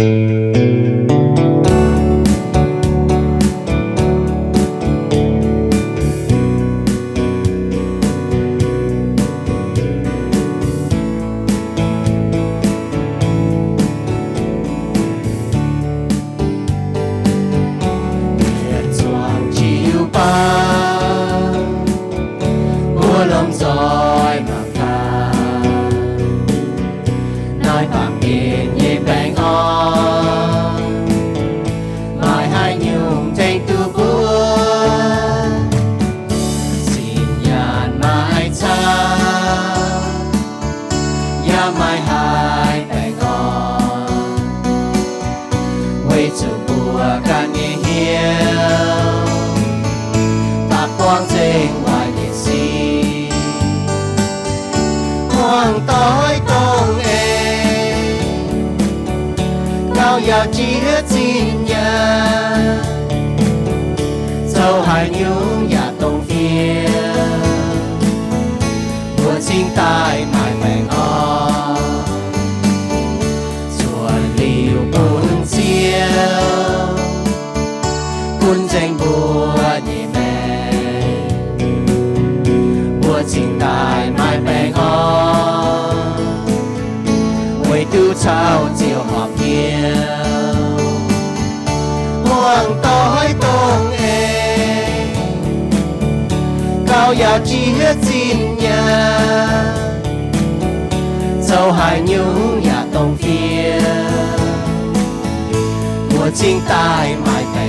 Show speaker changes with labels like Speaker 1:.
Speaker 1: Mùa lom giỏi mà ca nói bằng yên nhẹ bèn on mai hai nhung tranh tu búa xin nhàn mai cha ya mai hai bèn on quay chủ bùa ca nghe hiếu ta quang trên ngoài địa si hoàng tối công em cao giàu chia xin nhà dâu hai nhung nhà tông phía mùa sinh tai mai mẹ ngon xuân liều buồn siêu quân danh bùa nhẹ mẹ mùa sinh tai mai mẹ ngon quay tu trao chiều họp nhiều hoàng tối công em cao giàu chi hết xin nhà dâu hai nhung nhà tông phía mùa sinh tai mai mẹ